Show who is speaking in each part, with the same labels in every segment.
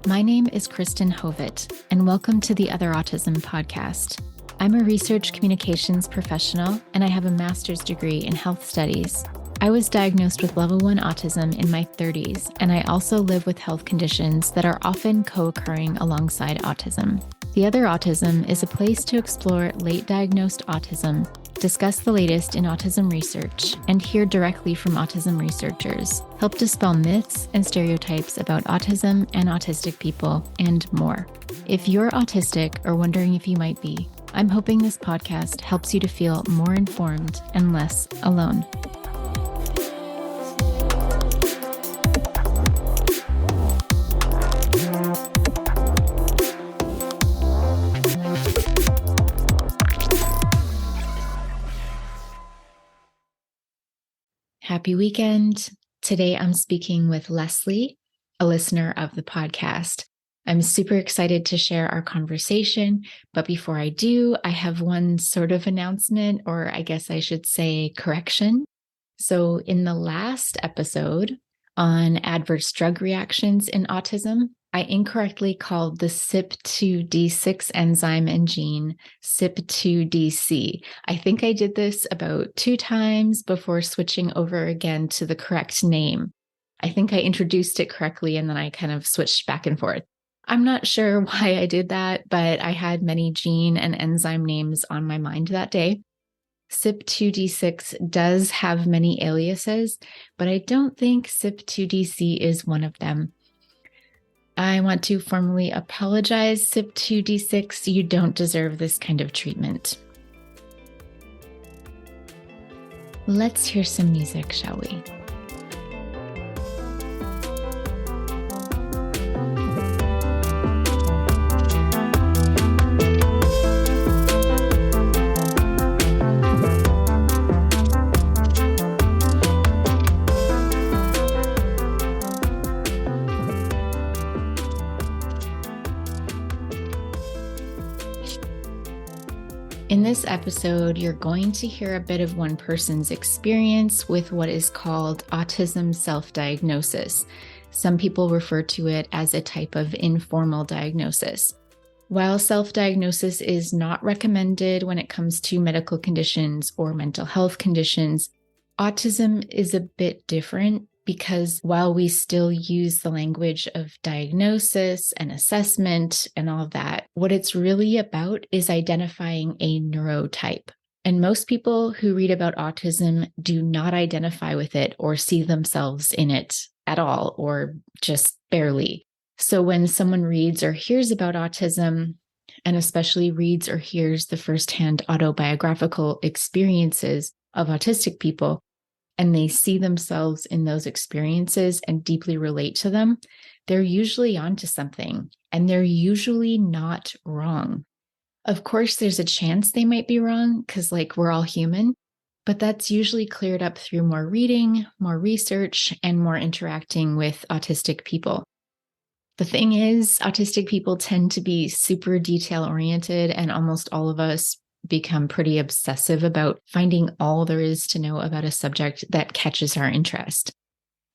Speaker 1: My name is Kristen Hovitt, and welcome to the Other Autism podcast. I'm a research communications professional, and I have a master's degree in health studies. I was diagnosed with level 1 autism in my 30s, and I also live with health conditions that are often co-occurring alongside autism. The Other Autism is a place to explore late diagnosed autism, discuss the latest in autism research, and hear directly from autism researchers, help dispel myths and stereotypes about autism and autistic people, and more. If you're autistic or wondering if you might be, I'm hoping this podcast helps you to feel more informed and less alone. Happy weekend. Today I'm speaking with Leslie, a listener of the podcast. I'm super excited to share our conversation, but before I do, I have one sort of announcement, or I guess I should say correction. So in the last episode on adverse drug reactions in autism, I incorrectly called the CYP2D6 enzyme and gene CYP2DC. I think I did this about 2 times before switching over again to the correct name. I think I introduced it correctly and then I kind of switched back and forth. I'm not sure why I did that, but I had many gene and enzyme names on my mind that day. CYP2D6 does have many aliases, but I don't think CYP2DC is one of them. I want to formally apologize, CYP2D6. You don't deserve this kind of treatment. Let's hear some music, shall we? In this episode, you're going to hear a bit of one person's experience with what is called autism self-diagnosis. Some people refer to it as a type of informal diagnosis. While self-diagnosis is not recommended when it comes to medical conditions or mental health conditions, autism is a bit different because while we still use the language of diagnosis and assessment and all of that, what it's really about is identifying a neurotype. And most people who read about autism do not identify with it or see themselves in it at all, or just barely. So when someone reads or hears about autism, and especially reads or hears the firsthand autobiographical experiences of autistic people, and they see themselves in those experiences and deeply relate to them, they're usually onto something, and they're usually not wrong. Of course, there's a chance they might be wrong because, we're all human, but that's usually cleared up through more reading, more research, and more interacting with autistic people. The thing is, autistic people tend to be super detail-oriented, and almost all of us become pretty obsessive about finding all there is to know about a subject that catches our interest.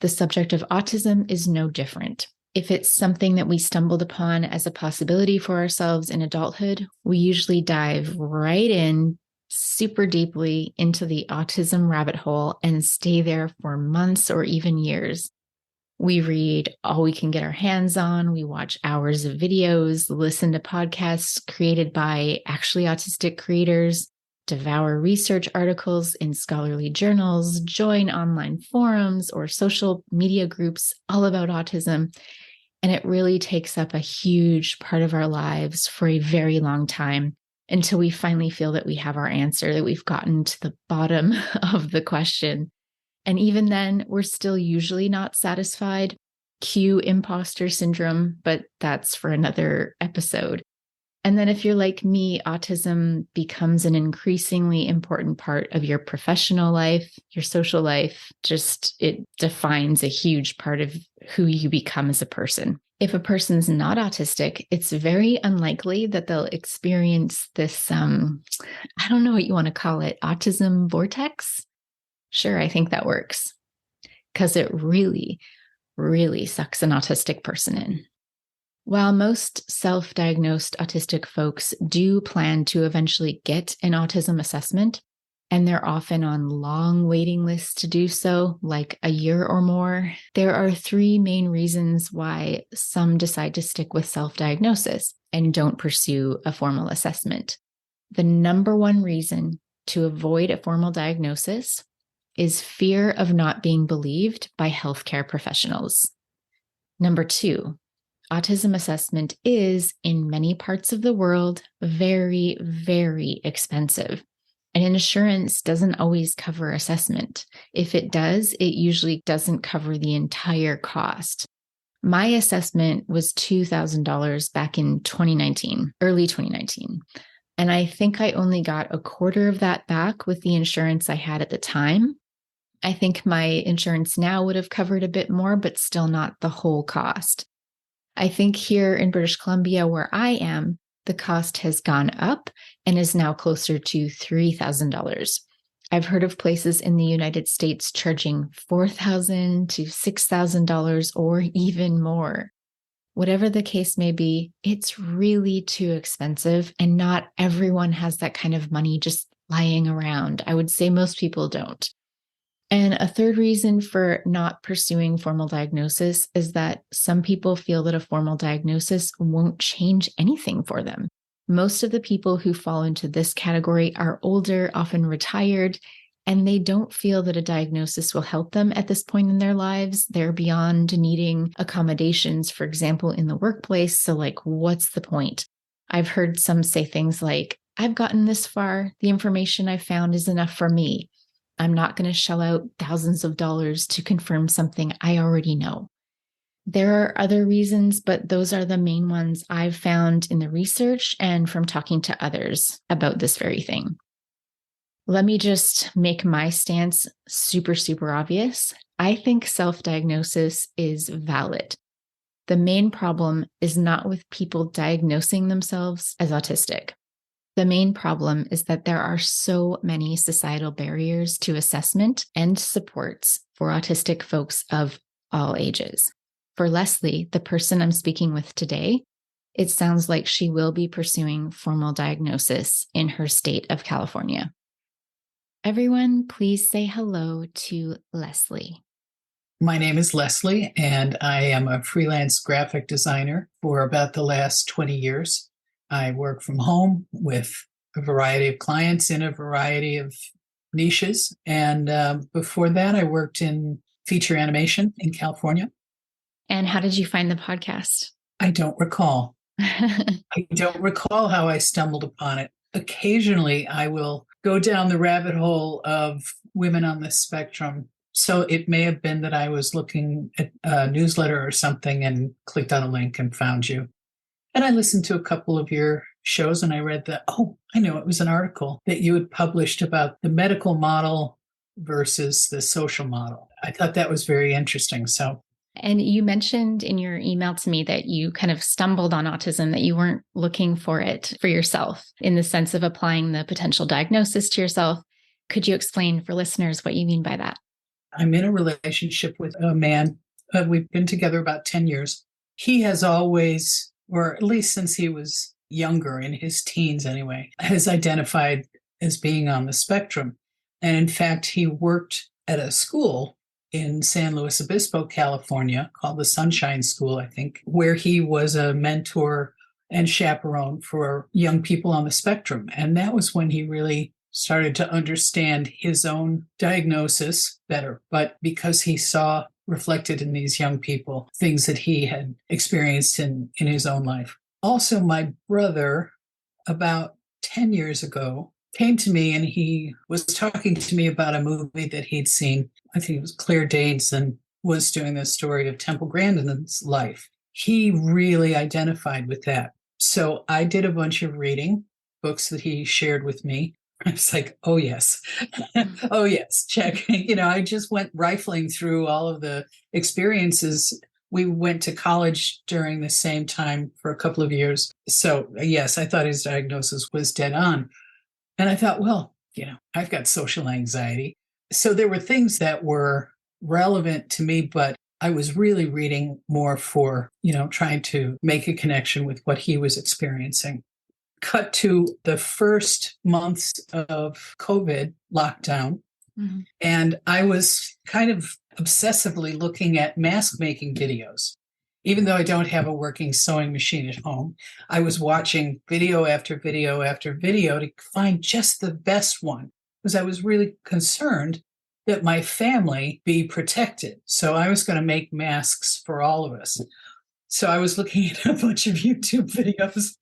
Speaker 1: The subject of autism is no different. If it's something that we stumbled upon as a possibility for ourselves in adulthood, we usually dive right in super deeply into the autism rabbit hole and stay there for months or even years. We read all we can get our hands on. We watch hours of videos, listen to podcasts created by actually autistic creators, devour research articles in scholarly journals, join online forums or social media groups all about autism. And it really takes up a huge part of our lives for a very long time until we finally feel that we have our answer, that we've gotten to the bottom of the question. And even then, we're still usually not satisfied. Cue imposter syndrome, but that's for another episode. And then if you're like me, autism becomes an increasingly important part of your professional life, your social life. Just it defines a huge part of who you become as a person. If a person's not autistic, it's very unlikely that they'll experience this, I don't know what you want to call it, autism vortex. Sure, I think that works because it really, really sucks an autistic person in. While most self diagnosed autistic folks do plan to eventually get an autism assessment, and they're often on long waiting lists to do so, like a year or more, there are three main reasons why some decide to stick with self diagnosis and don't pursue a formal assessment. The number one reason to avoid a formal diagnosis is fear of not being believed by healthcare professionals. Number two, autism assessment is, in many parts of the world, very, very expensive. And insurance doesn't always cover assessment. If it does, it usually doesn't cover the entire cost. My assessment was $2,000 back in 2019, early 2019. And I think I only got a quarter of that back with the insurance I had at the time. I think my insurance now would have covered a bit more, but still not the whole cost. I think here in British Columbia, where I am, the cost has gone up and is now closer to $3,000. I've heard of places in the United States charging $4,000 to $6,000 or even more. Whatever the case may be, it's really too expensive, and not everyone has that kind of money just lying around. I would say most people don't. And a third reason for not pursuing formal diagnosis is that some people feel that a formal diagnosis won't change anything for them. Most of the people who fall into this category are older, often retired, and they don't feel that a diagnosis will help them at this point in their lives. They're beyond needing accommodations, for example, in the workplace. So, what's the point? I've heard some say things like, I've gotten this far. The information I found is enough for me. I'm not going to shell out thousands of dollars to confirm something I already know. There are other reasons, but those are the main ones I've found in the research and from talking to others about this very thing. Let me just make my stance super, super obvious. I think self-diagnosis is valid. The main problem is not with people diagnosing themselves as autistic. The main problem is that there are so many societal barriers to assessment and supports for autistic folks of all ages. For Leslie, the person I'm speaking with today, it sounds like she will be pursuing formal diagnosis in her state of California. Everyone, please say hello to Leslie.
Speaker 2: My name is Leslie, and I am a freelance graphic designer for about the last 20 years. I work from home with a variety of clients in a variety of niches. And before that, I worked in feature animation in California.
Speaker 1: And how did you find the podcast?
Speaker 2: I don't recall. I don't recall how I stumbled upon it. Occasionally, I will go down the rabbit hole of women on the spectrum. So it may have been that I was looking at a newsletter or something and clicked on a link and found you. And I listened to a couple of your shows and I read that, I know it was an article that you had published about the medical model versus the social model. I thought that was very interesting.
Speaker 1: And you mentioned in your email to me that you kind of stumbled on autism, that you weren't looking for it for yourself in the sense of applying the potential diagnosis to yourself. Could you explain for listeners what you mean by that?
Speaker 2: I'm in a relationship with a man. We've been together about 10 years. He has always, or at least since he was younger, in his teens anyway, has identified as being on the spectrum. And in fact, he worked at a school in San Luis Obispo, California, called the Sunshine School, I think, where he was a mentor and chaperone for young people on the spectrum. And that was when he really started to understand his own diagnosis better. But because he saw reflected in these young people things that he had experienced in his own life. Also, my brother, about 10 years ago, came to me and he was talking to me about a movie that he'd seen. I think it was Claire Danes, and was doing the story of Temple Grandin's life. He really identified with that. So I did a bunch of reading, books that he shared with me. I was like, oh, yes. Oh, yes, check. I just went rifling through all of the experiences. We went to college during the same time for a couple of years. So, yes, I thought his diagnosis was dead on. And I thought, well, I've got social anxiety. So there were things that were relevant to me, but I was really reading more for, trying to make a connection with what he was experiencing. Cut to the first months of COVID lockdown. Mm-hmm. And I was kind of obsessively looking at mask making videos. Even though I don't have a working sewing machine at home, I was watching video after video after video to find just the best one, because I was really concerned that my family be protected. So I was going to make masks for all of us. So I was looking at a bunch of YouTube videos.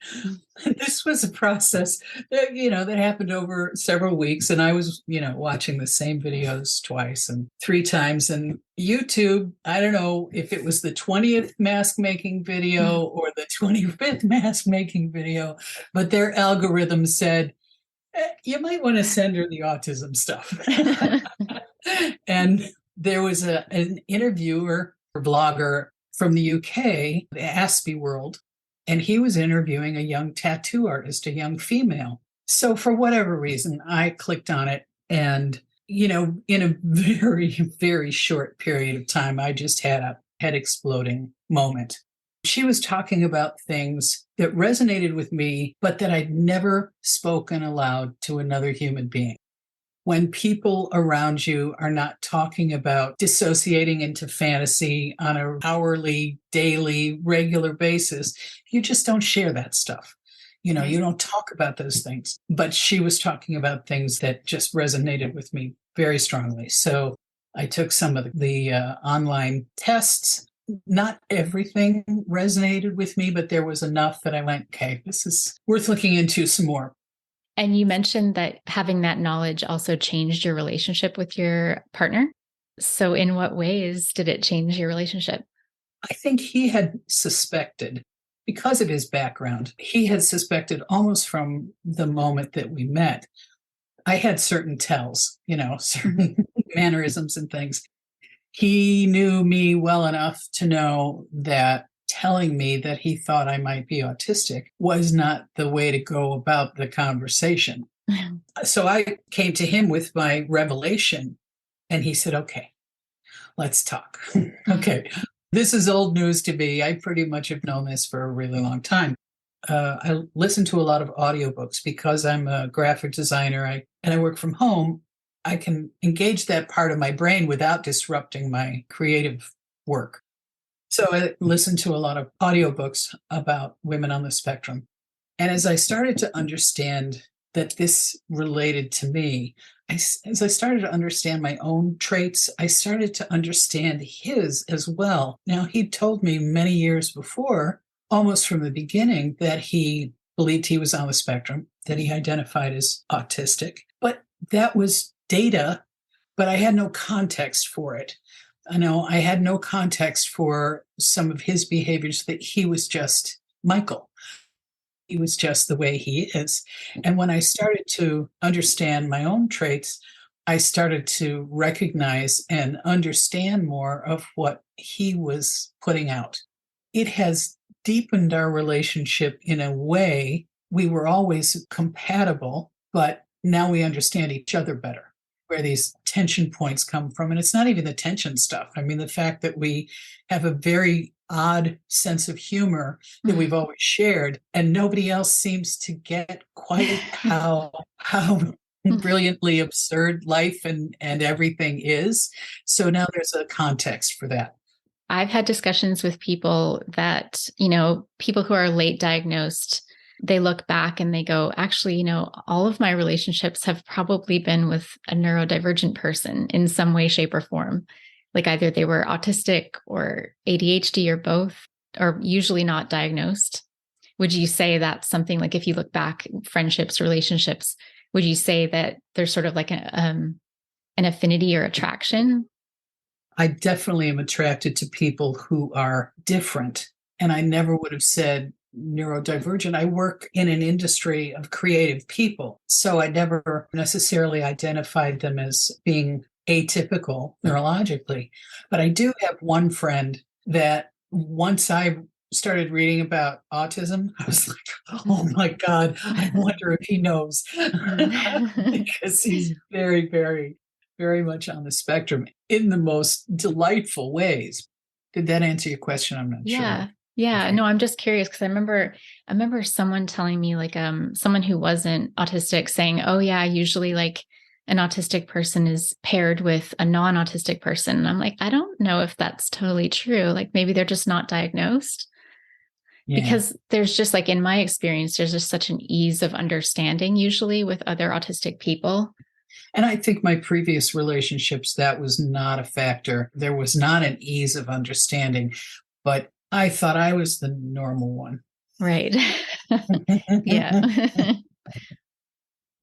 Speaker 2: This was a process that, that happened over several weeks. And I was, watching the same videos twice and three times. And YouTube, I don't know if it was the 20th mask making video or the 25th mask making video, but their algorithm said, you might want to send her the autism stuff. And there was an interviewer or blogger from the UK, the Aspie World, and he was interviewing a young tattoo artist, a young female. So for whatever reason, I clicked on it, and, in a very, very short period of time, I just had a head exploding moment. She was talking about things that resonated with me, but that I'd never spoken aloud to another human being. When people around you are not talking about dissociating into fantasy on an hourly, daily, regular basis, you just don't share that stuff. You don't talk about those things. But she was talking about things that just resonated with me very strongly. So I took some of the online tests. Not everything resonated with me, but there was enough that I went, okay, this is worth looking into some more.
Speaker 1: And you mentioned that having that knowledge also changed your relationship with your partner. So in what ways did it change your relationship?
Speaker 2: I think he had suspected, because of his background, he had suspected almost from the moment that we met. I had certain tells, certain mannerisms and things. He knew me well enough to know that telling me that he thought I might be autistic was not the way to go about the conversation. So I came to him with my revelation, and he said, okay, let's talk. Okay, this is old news to me. I pretty much have known this for a really long time. I listen to a lot of audiobooks because I'm a graphic designer and I work from home. I can engage that part of my brain without disrupting my creative work. So I listened to a lot of audiobooks about women on the spectrum. And as I started to understand that this related to me, as I started to understand my own traits, I started to understand his as well. Now, he'd told me many years before, almost from the beginning, that he believed he was on the spectrum, that he identified as autistic. But that was data, but I had no context for it. I had no context for some of his behaviors, that he was just Michael. He was just the way he is. And when I started to understand my own traits, I started to recognize and understand more of what he was putting out. It has deepened our relationship in a way. We were always compatible, but now we understand each other better, where these tension points come from. And it's not even the tension stuff. I mean, the fact that we have a very odd sense of humor that we've always shared, and nobody else seems to get quite how brilliantly absurd life and everything is. So now there's a context for that.
Speaker 1: I've had discussions with people that, people who are late diagnosed, they look back and they go, actually, all of my relationships have probably been with a neurodivergent person in some way, shape, or form. Like either they were autistic or ADHD or both, or usually not diagnosed. Would you say that's something, like if you look back, friendships, relationships, would you say that there's sort of like an affinity or attraction?
Speaker 2: I definitely am attracted to people who are different. And I never would have said neurodivergent. I work in an industry of creative people. So I never necessarily identified them as being atypical neurologically. But I do have one friend that once I started reading about autism, I was like, oh my God, I wonder if he knows. Because he's very, very, very much on the spectrum in the most delightful ways. Did that answer your question? I'm not
Speaker 1: Yeah.
Speaker 2: sure.
Speaker 1: Yeah.
Speaker 2: Okay.
Speaker 1: No, I'm just curious because I remember someone telling me like someone who wasn't autistic saying, "Oh yeah, usually like an autistic person is paired with a non-autistic person." And I'm like, I don't know if that's totally true. Like maybe they're just not diagnosed
Speaker 2: Yeah.
Speaker 1: because there's just like in my experience, there's just such an ease of understanding usually with other autistic people.
Speaker 2: And I think my previous relationships, that was not a factor. There was not an ease of understanding, but I thought I was the normal one.
Speaker 1: Right. Yeah.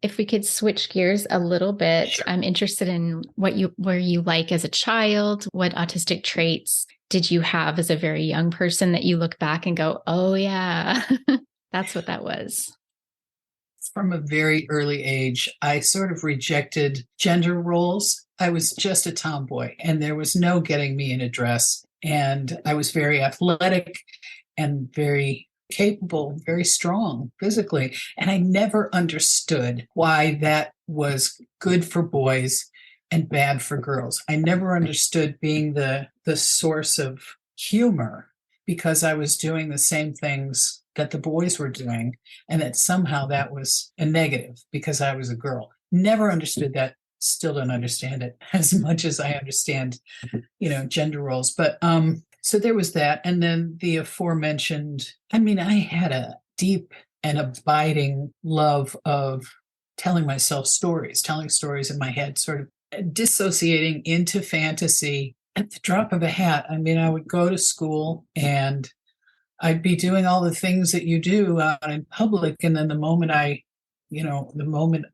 Speaker 1: If we could switch gears a little bit,
Speaker 2: Sure.
Speaker 1: I'm interested in what you were you like as a child? What autistic traits did you have as a very young person that you look back and go, "Oh yeah, that's what that was."
Speaker 2: From a very early age, I sort of rejected gender roles. I was just a tomboy, and there was no getting me in a dress. And I was very athletic and very capable, very strong physically. And I never understood why that was good for boys and bad for girls. I never understood being the source of humor because I was doing the same things that the boys were doing, and that somehow that was a negative because I was a girl. Never understood that. Still don't understand it as much as I understand, gender roles. But so there was that. And then the aforementioned, I mean, I had a deep and abiding love of telling stories in my head, sort of dissociating into fantasy at the drop of a hat. I mean, I would go to school and I'd be doing all the things that you do out in public. And then the moment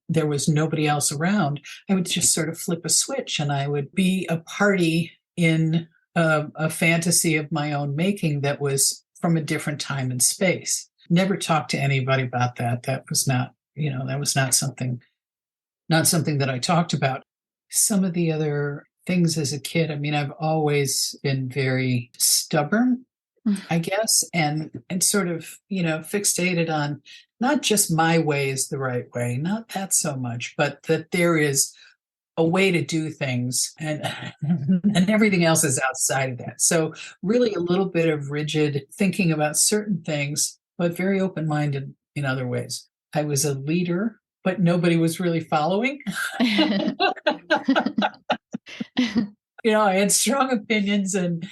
Speaker 2: there was nobody else around, I would just sort of flip a switch and I would be a party in a fantasy of my own making that was from a different time and space. Never talked to anybody about that. That was not something that I talked about. Some of the other things as a kid, I mean, I've always been very stubborn, I guess, and sort of, fixated on not just my way is the right way, not that so much, but that there is a way to do things and and everything else is outside of that. So really a little bit of rigid thinking about certain things, but very open-minded in other ways. I was a leader, but nobody was really following. I had strong opinions and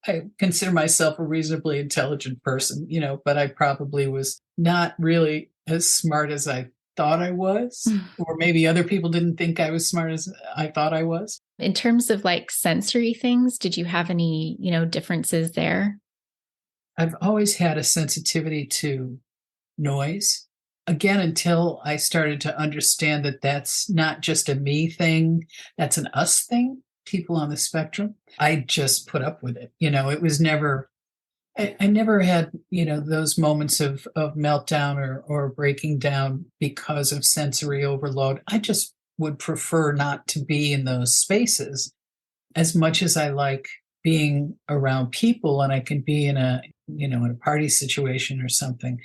Speaker 2: I consider myself a reasonably intelligent person, but I probably was not really as smart as I thought I was, or maybe other people didn't think I was smart as I thought I was.
Speaker 1: In terms of like sensory things, did you have any, differences there?
Speaker 2: I've always had a sensitivity to noise. Again, until I started to understand that that's not just a me thing, that's an us thing, people on the spectrum. I just put up with it. It was never, I never had, those moments of meltdown or breaking down because of sensory overload. I just would prefer not to be in those spaces as much as I like being around people and I can be in a party situation or something.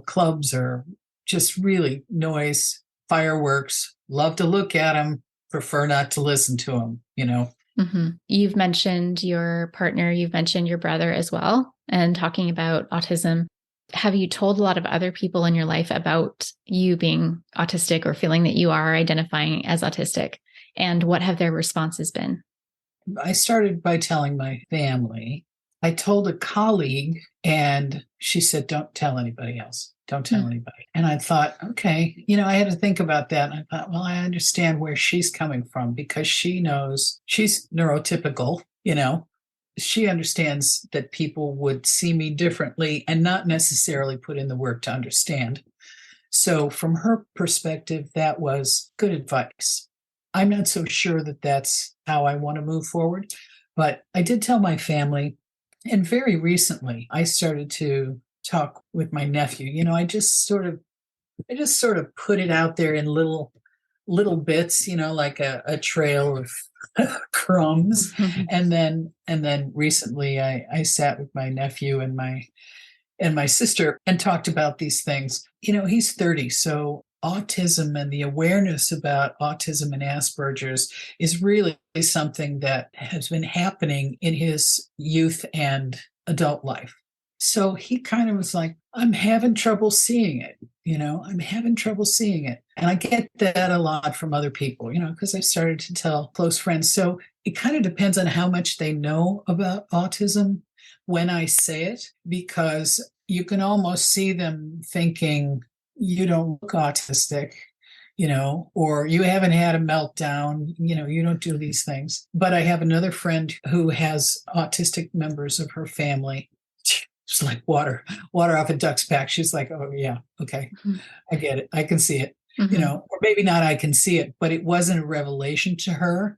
Speaker 2: Clubs are just really noise, fireworks, love to look at them, prefer not to listen to them.
Speaker 1: Mm-hmm. You've mentioned your partner, you've mentioned your brother as well, and talking about autism. Have you told a lot of other people in your life about you being autistic or feeling that you are identifying as autistic? And what have their responses been?
Speaker 2: I started by telling my family. I told a colleague, and she said, "Don't tell anybody else. Don't tell anybody." And I thought, okay, I had to think about that. And I thought, well, I understand where she's coming from because she knows she's neurotypical, she understands that people would see me differently and not necessarily put in the work to understand. So, from her perspective, that was good advice. I'm not so sure that that's how I want to move forward, but I did tell my family. And very recently, I started to talk with my nephew. I just sort of put it out there in little bits, like a trail of crumbs.
Speaker 1: Mm-hmm.
Speaker 2: And then recently I sat with my nephew and my sister and talked about these things. He's 30, so autism and the awareness about autism and Asperger's is really something that has been happening in his youth and adult life. So he kind of was like, I'm having trouble seeing it. I'm having trouble seeing it. And I get that a lot from other people, because I started to tell close friends. So it kind of depends on how much they know about autism when I say it, because you can almost see them thinking, you don't look autistic, or you haven't had a meltdown, you don't do these things. But I have another friend who has autistic members of her family. Just like water off a duck's back. She's like, oh yeah, okay, I get it. I can see it, or maybe not I can see it, but it wasn't a revelation to her.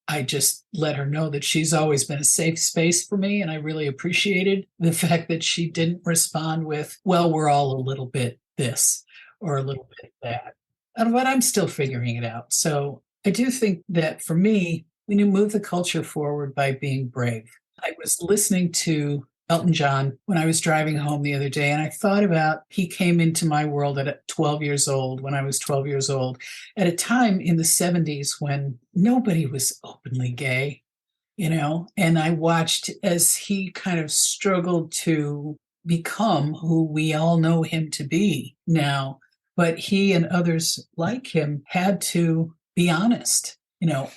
Speaker 2: I just let her know that she's always been a safe space for me. And I really appreciated the fact that she didn't respond with, well, we're all a little bit this or a little bit that. But I'm still figuring it out. So I do think that for me, we need to move the culture forward by being brave. I was listening to Elton John when I was driving home the other day, and I thought about he came into my world at 12 years old, when I was 12 years old, at a time in the 70s when nobody was openly gay, and I watched as he kind of struggled to become who we all know him to be now. But he and others like him had to be honest,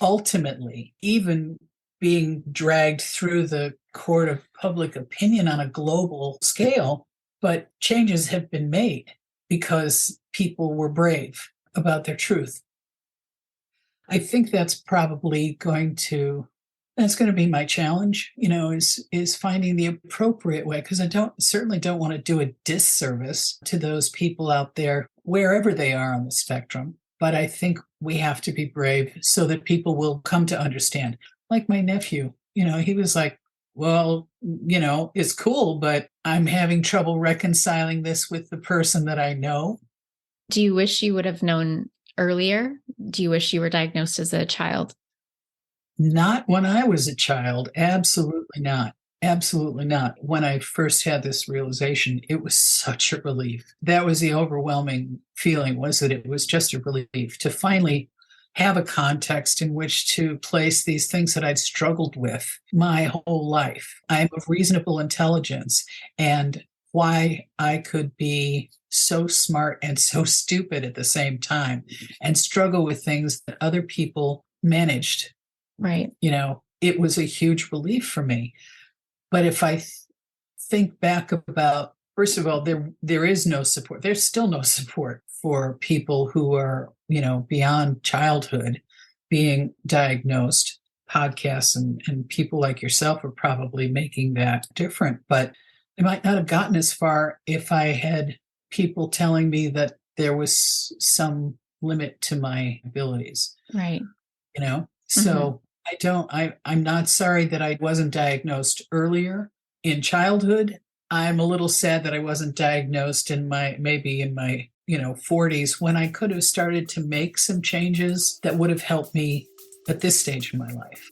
Speaker 2: ultimately, even being dragged through the court of public opinion on a global scale, but changes have been made because people were brave about their truth. I think that's probably going to be my challenge, is finding the appropriate way, because I certainly don't want to do a disservice to those people out there, wherever they are on the spectrum. But I think we have to be brave so that people will come to understand. Like my nephew, he was like, well, it's cool, but I'm having trouble reconciling this with the person that I know.
Speaker 1: Do you wish you would have known earlier? Do you wish you were diagnosed as a child?
Speaker 2: Not when I was a child. Absolutely not. Absolutely not. When I first had this realization, it was such a relief. That was the overwhelming feeling, was that it was just a relief to finally have a context in which to place these things that I'd struggled with my whole life. I'm of reasonable intelligence, and why I could be so smart and so stupid at the same time and struggle with things that other people managed.
Speaker 1: Right.
Speaker 2: It was a huge relief for me. But if I think back about, first of all, there is no support. There's still no support for people who are, beyond childhood being diagnosed. Podcasts and people like yourself are probably making that different, but I might not have gotten as far if I had people telling me that there was some limit to my abilities.
Speaker 1: Right.
Speaker 2: So I'm not sorry that I wasn't diagnosed earlier in childhood. I'm a little sad that I wasn't diagnosed in my 40s, when I could have started to make some changes that would have helped me at this stage in my life.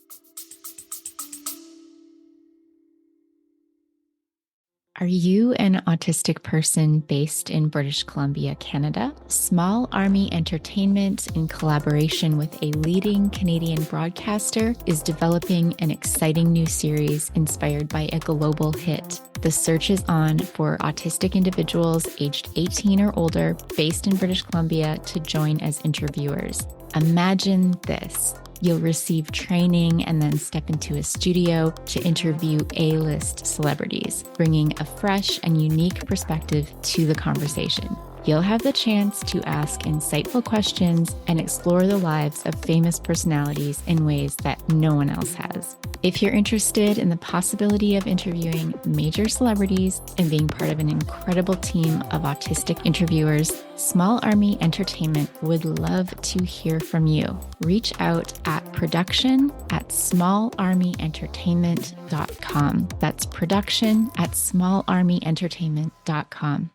Speaker 1: Are you an autistic person based in British Columbia, Canada? Small Army Entertainment, in collaboration with a leading Canadian broadcaster, is developing an exciting new series inspired by a global hit. The search is on for autistic individuals aged 18 or older based in British Columbia to join as interviewers. Imagine this. You'll receive training and then step into a studio to interview A-list celebrities, bringing a fresh and unique perspective to the conversation. You'll have the chance to ask insightful questions and explore the lives of famous personalities in ways that no one else has. If you're interested in the possibility of interviewing major celebrities and being part of an incredible team of autistic interviewers, Small Army Entertainment would love to hear from you. Reach out at production@smallarmyentertainment.com. That's production@smallarmyentertainment.com.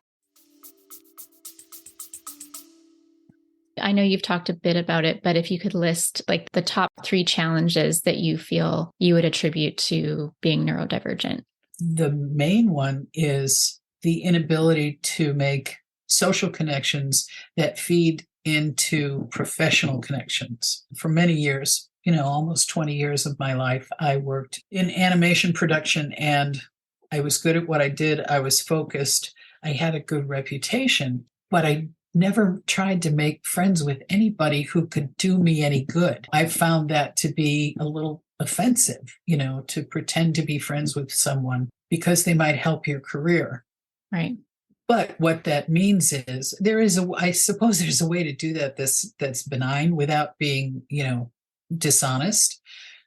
Speaker 1: I know you've talked a bit about it, but if you could list like the top 3 challenges that you feel you would attribute to being neurodivergent.
Speaker 2: The main one is the inability to make social connections that feed into professional connections. For many years, almost 20 years of my life, I worked in animation production, and I was good at what I did. I was focused. I had a good reputation, but I never tried to make friends with anybody who could do me any good. I found that to be a little offensive, to pretend to be friends with someone because they might help your career.
Speaker 1: Right.
Speaker 2: But what that means is I suppose there's a way to do that that's benign without being, dishonest.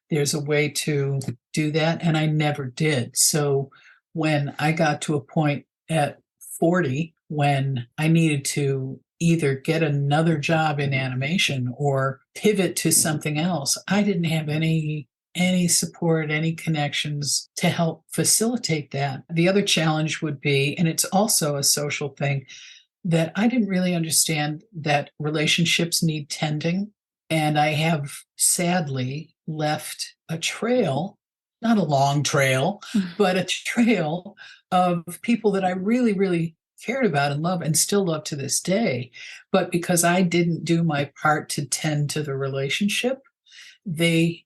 Speaker 2: There's a way to do that, and I never did. So when I got to a point at 40 when I needed to either get another job in animation or pivot to something else, I didn't have any support, any connections to help facilitate that. The other challenge would be, and it's also a social thing, that I didn't really understand that relationships need tending. And I have sadly left a trail, not a long trail, but a trail of people that I really, really cared about and love and still love to this day. But because I didn't do my part to tend to the relationship, they,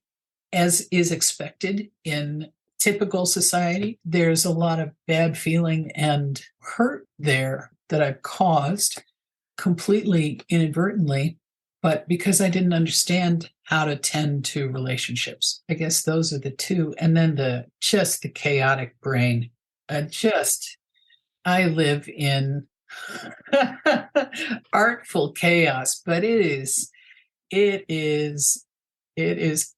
Speaker 2: as is expected in typical society, there's a lot of bad feeling and hurt there that I've caused completely inadvertently, but because I didn't understand how to tend to relationships. I guess those are the two. And then the chaotic brain. I live in artful chaos, but it is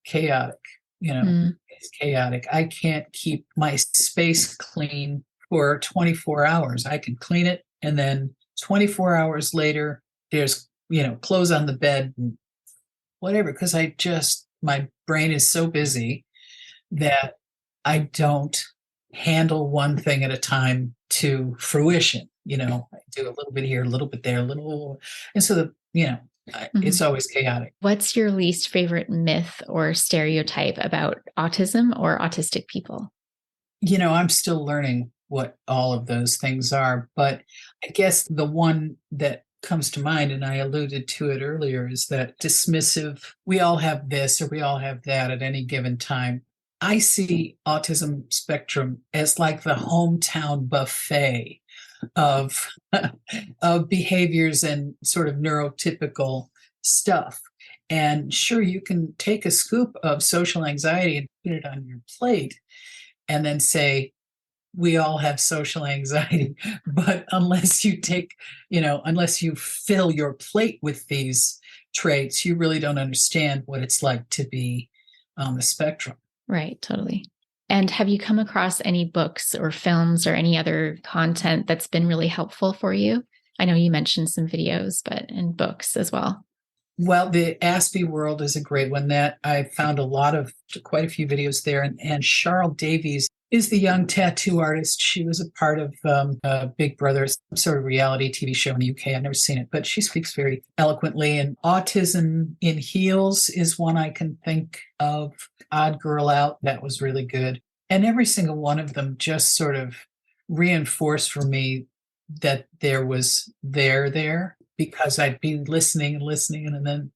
Speaker 2: chaotic. It's chaotic. I can't keep my space clean for 24 hours. I can clean it, and then 24 hours later, there's, clothes on the bed and whatever, because my brain is so busy that I don't handle one thing at a time to fruition. I do a little bit here, a little bit there, and so it's always chaotic.
Speaker 1: What's your least favorite myth or stereotype about autism or autistic people?
Speaker 2: I'm still learning what all of those things are, but I guess the one that comes to mind, and I alluded to it earlier, is that dismissive, we all have this or we all have that at any given time. I see autism spectrum as like the hometown buffet of behaviors and sort of neurotypical stuff. And sure, you can take a scoop of social anxiety and put it on your plate and then say, we all have social anxiety. But unless you fill your plate with these traits, you really don't understand what it's like to be on the spectrum.
Speaker 1: Right, totally. And have you come across any books or films or any other content that's been really helpful for you? I know you mentioned some videos, but in books as well.
Speaker 2: Well, the Aspie World is a great one that I found quite a few videos there. And Charlotte Davies is the young tattoo artist. She was a part of Big Brother, some sort of reality TV show in the UK. I've never seen it, but she speaks very eloquently. And Autism in Heels is one I can think of. Odd Girl Out, that was really good. And every single one of them just sort of reinforced for me that there was there, because I'd be listening, and then,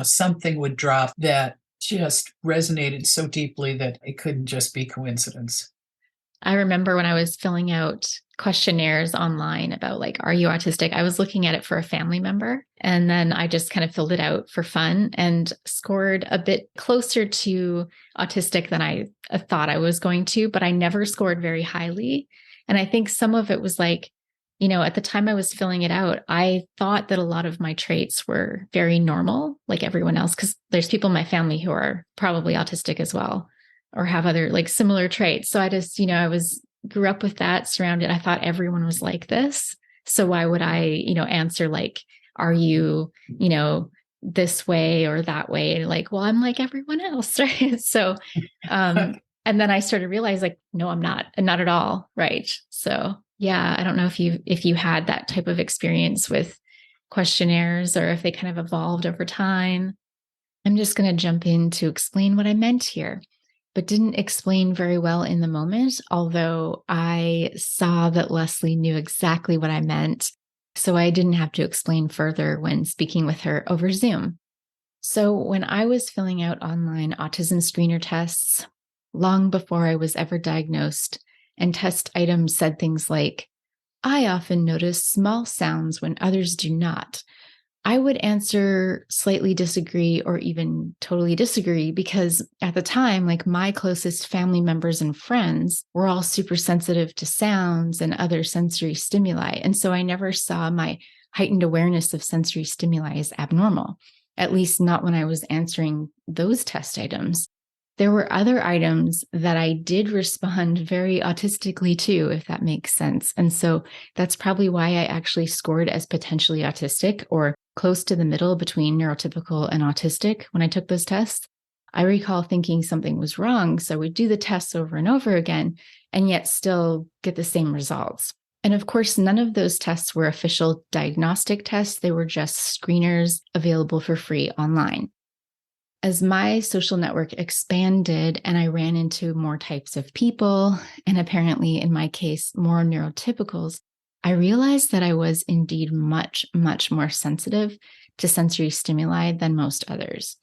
Speaker 2: something would drop that just resonated so deeply that it couldn't just be coincidence.
Speaker 1: I remember when I was filling out questionnaires online about are you autistic? I was looking at it for a family member, and then I just kind of filled it out for fun and scored a bit closer to autistic than I thought I was going to, but I never scored very highly. And I think some of it was at the time I was filling it out, I thought that a lot of my traits were very normal, like everyone else, because there's people in my family who are probably autistic as well, or have other similar traits. So I just, grew up with that surrounded. I thought everyone was like this. So why would I, answer are you, this way or that way? And well, I'm like everyone else, right? So, and then I started to realize no, I'm not at all. Right. So yeah, I don't know if you had that type of experience with questionnaires or if they kind of evolved over time. I'm just going to jump in to explain what I meant here, but didn't explain very well in the moment, although I saw that Leslie knew exactly what I meant. So I didn't have to explain further when speaking with her over Zoom. So when I was filling out online autism screener tests, long before I was ever diagnosed, and test items said things like, I often notice small sounds when others do not, I would answer slightly disagree or even totally disagree because at the time, like my closest family members and friends were all super sensitive to sounds and other sensory stimuli. And so I never saw my heightened awareness of sensory stimuli as abnormal, at least not when I was answering those test items. There were other items that I did respond very autistically to, if that makes sense. And so that's probably why I actually scored as potentially autistic or close to the middle between neurotypical and autistic when I took those tests. I recall thinking something was wrong. So we'd do the tests over and over again and yet still get the same results. And of course, none of those tests were official diagnostic tests. They were just screeners available for free online. As my social network expanded and I ran into more types of people, and apparently in my case, more neurotypicals, I realized that I was indeed much, much more sensitive to sensory stimuli than most others.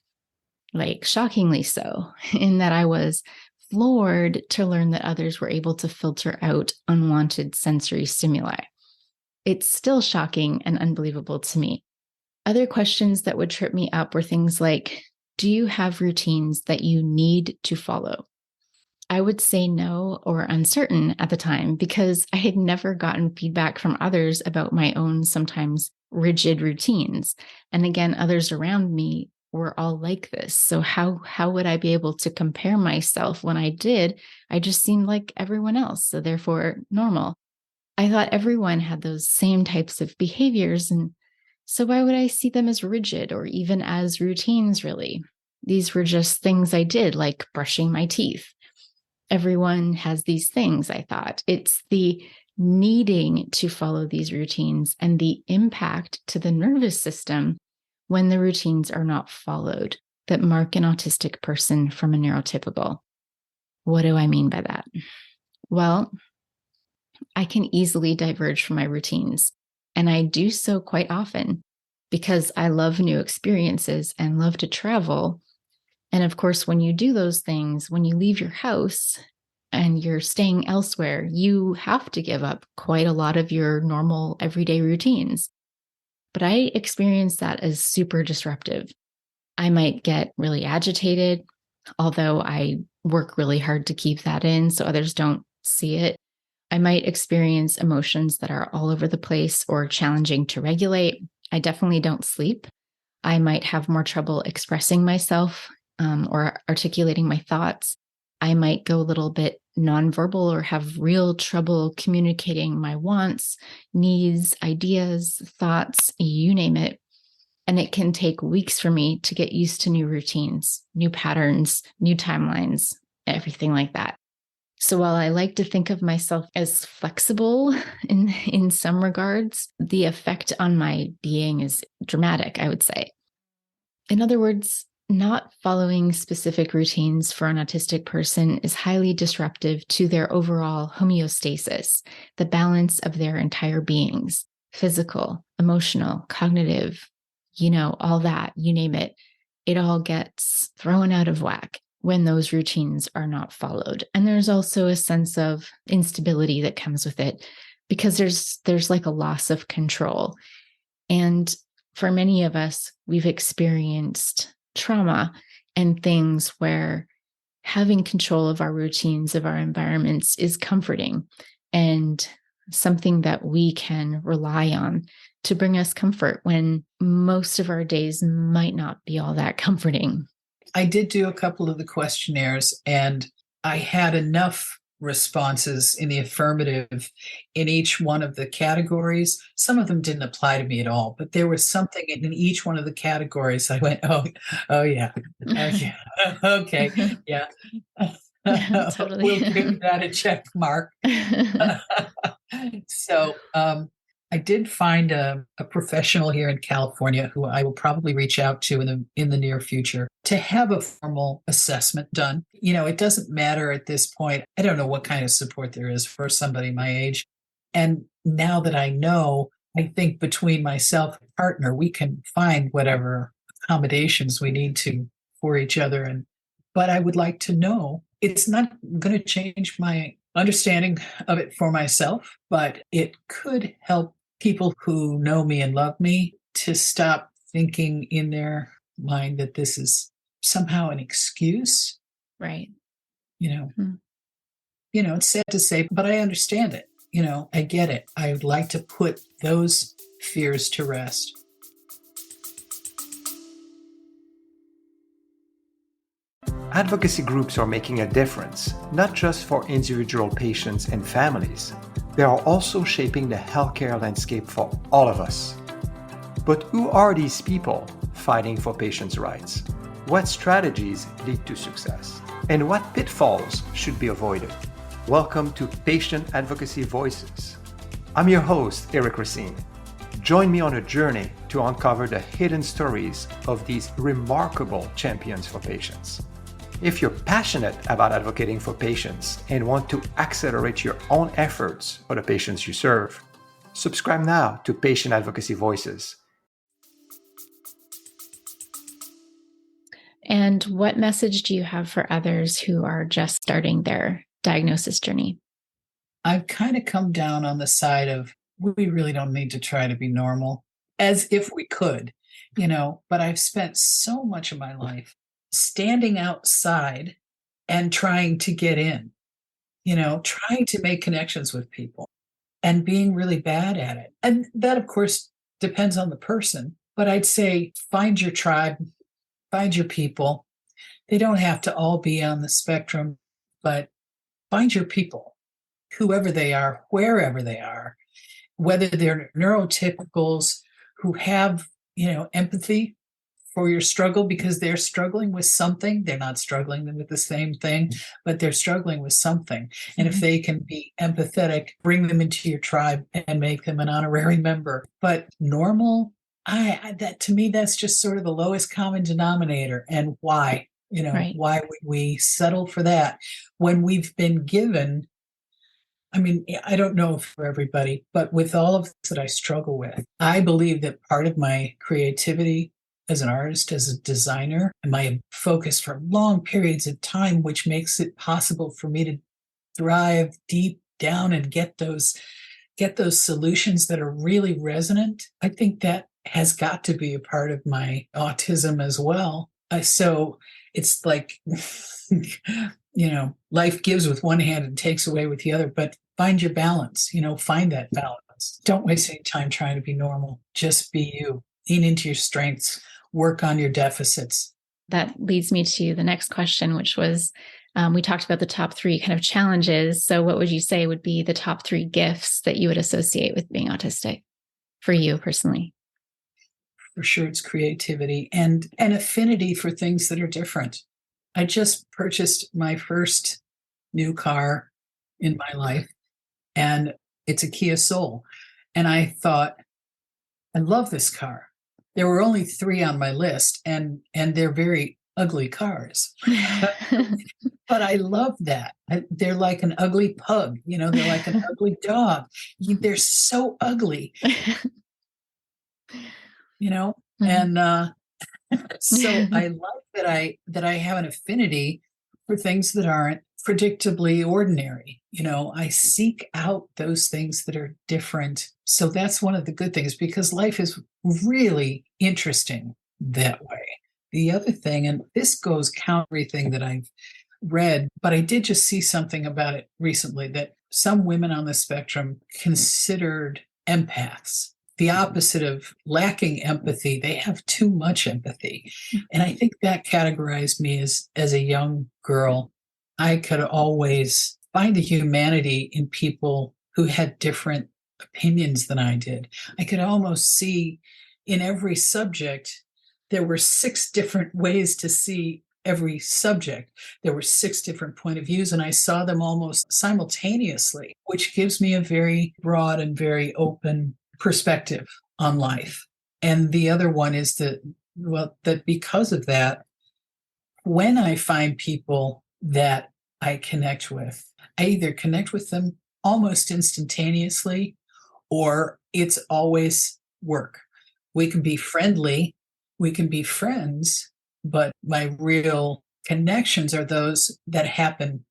Speaker 1: Like shockingly so, in that I was floored to learn that others were able to filter out unwanted sensory stimuli. It's still shocking and unbelievable to me. Other questions that would trip me up were things like, do you have routines that you need to follow? I would say no or uncertain at the time because I had never gotten feedback from others about my own sometimes rigid routines. And again, others around me were all like this. So how would I be able to compare myself when I did? I just seemed like everyone else, so therefore normal. I thought everyone had those same types of behaviors, and so why would I see them as rigid or even as routines, really? These were just things I did, like brushing my teeth. Everyone has these things, I thought. It's the needing to follow these routines and the impact to the nervous system when the routines are not followed that mark an autistic person from a neurotypical. What do I mean by that? Well, I can easily diverge from my routines, and I do so quite often because I love new experiences and love to travel. And of course, when you do those things, when you leave your house and you're staying elsewhere, you have to give up quite a lot of your normal everyday routines. But I experience that as super disruptive. I might get really agitated, although I work really hard to keep that in so others don't see it. I might experience emotions that are all over the place or challenging to regulate. I definitely don't sleep. I might have more trouble expressing myself or articulating my thoughts. I might go a little bit nonverbal or have real trouble communicating my wants, needs, ideas, thoughts, you name it. And it can take weeks for me to get used to new routines, new patterns, new timelines, everything like that. So while I like to think of myself as flexible in some regards, the effect on my being is dramatic, I would say. In other words, not following specific routines for an autistic person is highly disruptive to their overall homeostasis, the balance of their entire beings, physical, emotional, cognitive, all that, you name it. It all gets thrown out of whack when those routines are not followed. And there's also a sense of instability that comes with it because there's like a loss of control. And for many of us, we've experienced trauma and things where having control of our routines, of our environments is comforting and something that we can rely on to bring us comfort when most of our days might not be all that comforting.
Speaker 2: I did do a couple of the questionnaires and I had enough responses in the affirmative in each one of the categories. Some of them didn't apply to me at all, but there was something in each one of the categories. I went, oh yeah, yeah, okay, yeah.
Speaker 1: Totally.
Speaker 2: We'll give that a check mark. So I did find a professional here in California who I will probably reach out to in the near future to have a formal assessment done. It doesn't matter at this point. I don't know what kind of support there is for somebody my age. And now that I know, I think between myself and partner, we can find whatever accommodations we need to for each other. But I would like to know, it's not going to change my understanding of it for myself, but it could help people who know me and love me to stop thinking in their mind that this is somehow an excuse.
Speaker 1: Right.
Speaker 2: You know, it's sad to say, but I understand it. I get it. I would like to put those fears to rest.
Speaker 3: Advocacy groups are making a difference, not just for individual patients and families. They are also shaping the healthcare landscape for all of us. But who are these people fighting for patients' rights? What strategies lead to success? And what pitfalls should be avoided? Welcome to Patient Advocacy Voices. I'm your host, Eric Racine. Join me on a journey to uncover the hidden stories of these remarkable champions for patients. If you're passionate about advocating for patients and want to accelerate your own efforts for the patients you serve, subscribe now to Patient Advocacy Voices.
Speaker 1: And what message do you have for others who are just starting their diagnosis journey?
Speaker 2: I've kind of come down on the side of we really don't need to try to be normal, as if we could, but I've spent so much of my life standing outside and trying to get in, trying to make connections with people and being really bad at it. And that, of course, depends on the person. But I'd say find your tribe, find your people. They don't have to all be on the spectrum, but find your people, whoever they are, wherever they are, whether they're neurotypicals who have, empathy for your struggle because they're struggling with something. They're not struggling with the same thing, but they're struggling with something. And if they can be empathetic, bring them into your tribe and make them an honorary member. But normal, that to me, that's just sort of the lowest common denominator. And why?
Speaker 1: Right.
Speaker 2: Why would we settle for that when we've been given? I mean, I don't know for everybody, but with all of this that I struggle with, I believe that part of my creativity as an artist, as a designer, and my focus for long periods of time, which makes it possible for me to thrive deep down and get those solutions that are really resonant. I think that has got to be a part of my autism as well. So it's like, life gives with one hand and takes away with the other, but find your balance, find that balance. Don't waste any time trying to be normal. Just be you. Lean into your strengths, work on your deficits.
Speaker 1: That leads me to the next question, which was, we talked about the top 3 kind of challenges. So what would you say would be the top 3 gifts that you would associate with being autistic for you personally?
Speaker 2: For sure, it's creativity and an affinity for things that are different. I just purchased my first new car in my life, and it's a Kia Soul. And I thought, I love this car. There were only 3 on my list, and they're very ugly cars. But I love that. They're like an ugly pug, they're like an ugly dog. They're so ugly, and so I love that I have an affinity for things that aren't predictably ordinary. I seek out those things that are different. So that's one of the good things, because life is really interesting that way. The other thing, and this goes counter everything that I've read, but I did just see something about it recently, that some women on the spectrum considered empaths. The opposite of lacking empathy, they have too much empathy. And I think that categorized me as a young girl. I could always find the humanity in people who had different opinions than I did. I could almost see in every subject, there were 6 different ways to see every subject. There were 6 different point of views, and I saw them almost simultaneously, which gives me a very broad and very open perspective on life. And the other one is that because of that, when I find people that I connect with, I either connect with them almost instantaneously, or it's always work. We can be friendly, we can be friends, but my real connections are those that happen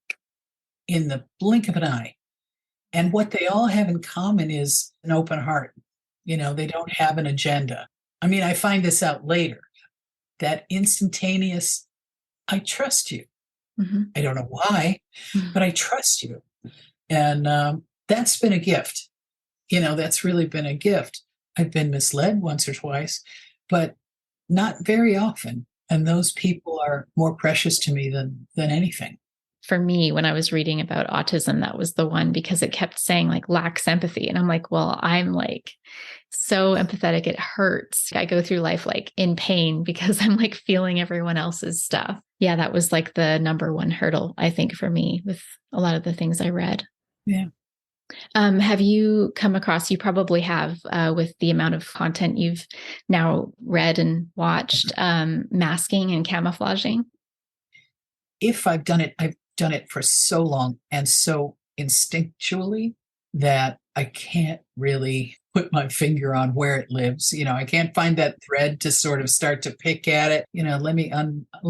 Speaker 2: in the blink of an eye. And what they all have in common is an open heart. They don't have an agenda. I mean, I find this out later, that instantaneous, I trust you.
Speaker 1: Mm-hmm.
Speaker 2: I don't know why, but I trust you. And that's been a gift. That's really been a gift. I've been misled once or twice, but not very often. And those people are more precious to me than anything.
Speaker 1: For me, when I was reading about autism, that was the one, because it kept saying like lacks empathy. And I'm like, well, I'm like so empathetic, it hurts. I go through life like in pain because I'm like feeling everyone else's stuff. Yeah, that was like the number one hurdle, I think, for me with a lot of the things I read.
Speaker 2: Yeah.
Speaker 1: Have you come across, you probably have, with the amount of content you've now read and watched, masking and camouflaging?
Speaker 2: If I've done it for so long and so instinctually that I can't really put my finger on where it lives. I can't find that thread to sort of start to pick at it. Let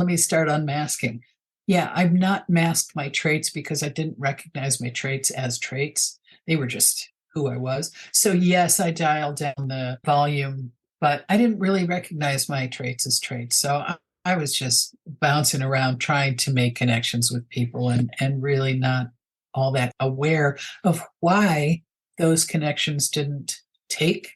Speaker 2: me start unmasking. Yeah, I've not masked my traits because I didn't recognize my traits as traits. They were just who I was. So yes, I dialed down the volume, but I didn't really recognize my traits as traits. So I was just bouncing around trying to make connections with people and really not all that aware of why those connections didn't take.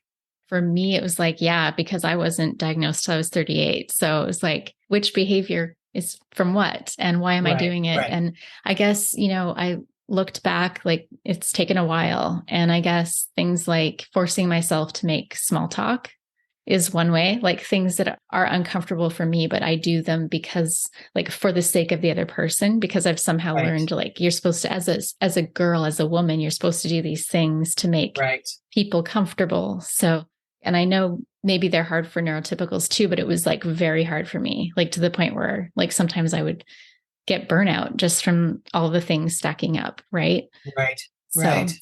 Speaker 1: For me, it was like, yeah, because I wasn't diagnosed till I was 38. So it was like, which behavior is from what and why am I doing it?
Speaker 2: Right.
Speaker 1: And I guess, I looked back, like it's taken a while. And I guess things like forcing myself to make small talk is one way, like things that are uncomfortable for me, but I do them because like for the sake of the other person, because I've somehow learned like you're supposed to, as a girl, as a woman, you're supposed to do these things to make people comfortable. So, and I know maybe they're hard for neurotypicals too, but it was like very hard for me, like to the point where like sometimes I would get burnout just from all the things stacking up. Right.
Speaker 2: Right.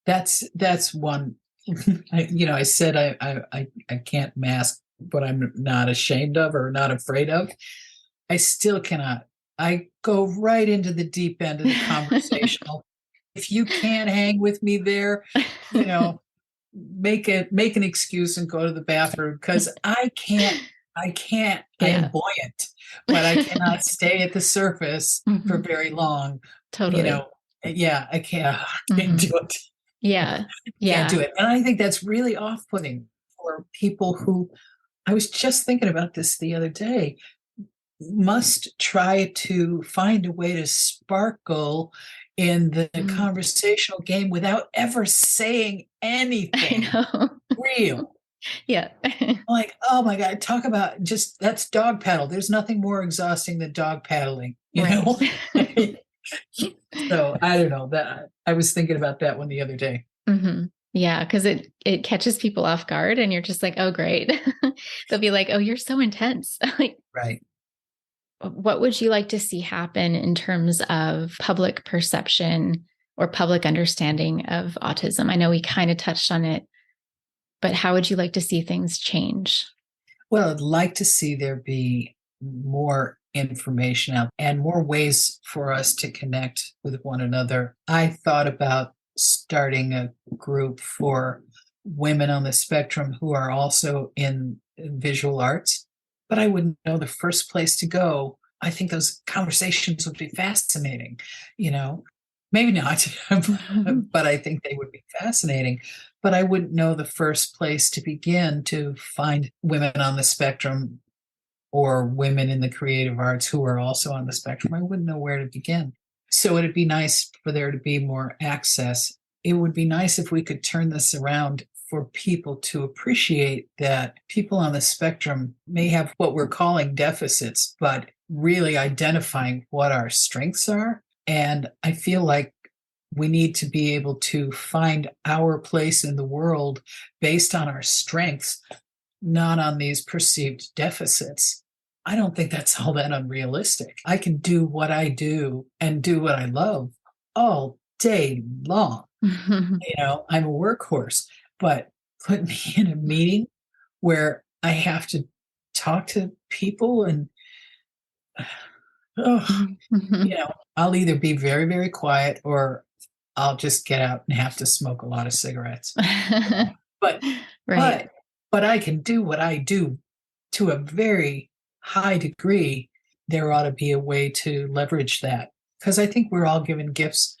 Speaker 2: That's one. I said I can't mask what I'm not ashamed of or not afraid of. I still cannot. I go right into the deep end of the conversational. If you can't hang with me there, make an excuse and go to the bathroom because I can't. Yeah. I am buoyant, but I cannot stay at the surface for very long.
Speaker 1: Totally.
Speaker 2: Yeah, I can't do it.
Speaker 1: Yeah.
Speaker 2: Can't do it. And I think that's really off-putting for people who, I was just thinking about this the other day, must try to find a way to sparkle in the conversational game without ever saying anything real.
Speaker 1: Yeah.
Speaker 2: Like, oh my God, talk about that's dog paddle. There's nothing more exhausting than dog paddling, you know? So I don't know that I was thinking about that one the other day.
Speaker 1: Mm-hmm. Yeah. Cause it catches people off guard and you're just like, oh, great. They'll be like, oh, you're so intense. Like,
Speaker 2: right.
Speaker 1: What would you like to see happen in terms of public perception or public understanding of autism? I know we kind of touched on it, but how would you like to see things change?
Speaker 2: Well, I'd like to see there be more information out and more ways for us to connect with one another. I thought about starting a group for women on the spectrum who are also in visual arts, but I wouldn't know the first place to go. I think those conversations would be fascinating, maybe not, but I think they would be fascinating. But I wouldn't know the first place to begin to find women on the spectrum or women in the creative arts who are also on the spectrum. I wouldn't know where to begin. So it'd be nice for there to be more access. It would be nice if we could turn this around for people to appreciate that people on the spectrum may have what we're calling deficits, but really identifying what our strengths are. And I feel like we need to be able to find our place in the world based on our strengths, not on these perceived deficits. I don't think that's all that unrealistic. I can do what I do and do what I love all day long. I'm a workhorse, but put me in a meeting where I have to talk to people and, I'll either be very, very quiet or I'll just get out and have to smoke a lot of cigarettes. But,
Speaker 1: Right.
Speaker 2: but I can do what I do to a very high degree. There ought to be a way to leverage that, because I think we're all given gifts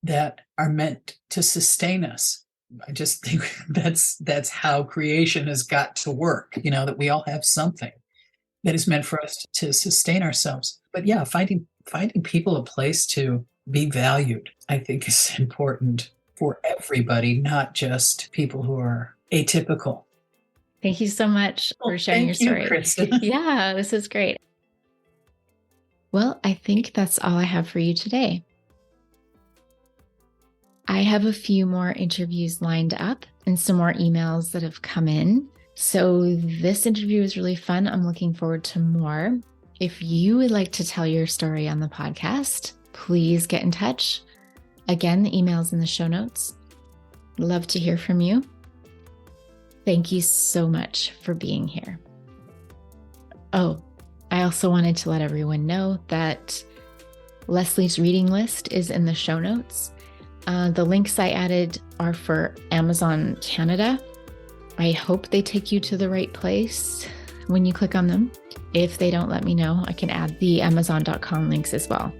Speaker 2: that are meant to sustain us. I just think that's how creation has got to work, that we all have something that is meant for us to sustain ourselves. But yeah, finding people a place to be valued, I think, is important for everybody, not just people who are atypical.
Speaker 1: Thank you so much for sharing your
Speaker 2: Thank you,
Speaker 1: story.
Speaker 2: Kristen.
Speaker 1: Yeah, this is great. Well, I think that's all I have for you today. I have a few more interviews lined up and some more emails that have come in. So this interview is really fun. I'm looking forward to more. If you would like to tell your story on the podcast, please get in touch. Again, the email's in the show notes. Love to hear from you. Thank you so much for being here. Oh, I also wanted to let everyone know that Leslie's reading list is in the show notes. The links I added are for Amazon Canada. I hope they take you to the right place when you click on them. If they don't, let me know. I can add the Amazon.com links as well.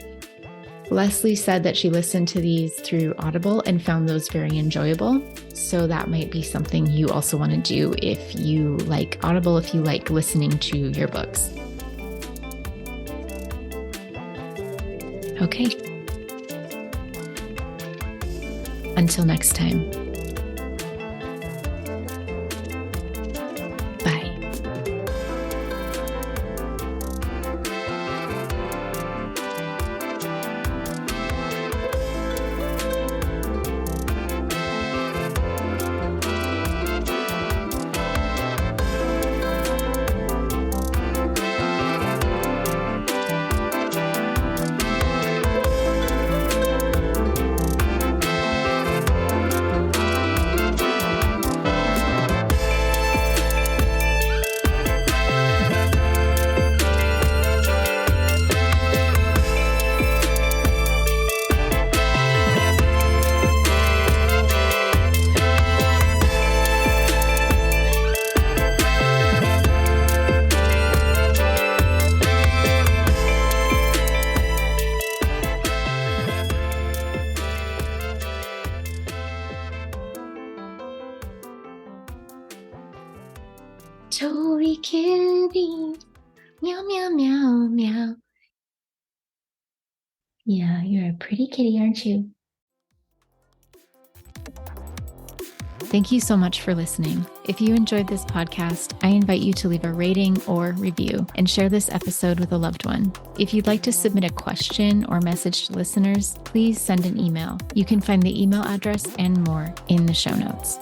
Speaker 1: Leslie said that she listened to these through Audible and found those very enjoyable. So that might be something you also want to do if you like Audible, if you like listening to your books. Okay. Until next time. Bye. Tori kitty, meow, meow, meow, meow. Yeah, you're a pretty kitty, aren't you? Thank you so much for listening. If you enjoyed this podcast, I invite you to leave a rating or review and share this episode with a loved one. If you'd like to submit a question or message to listeners, please send an email. You can find the email address and more in the show notes.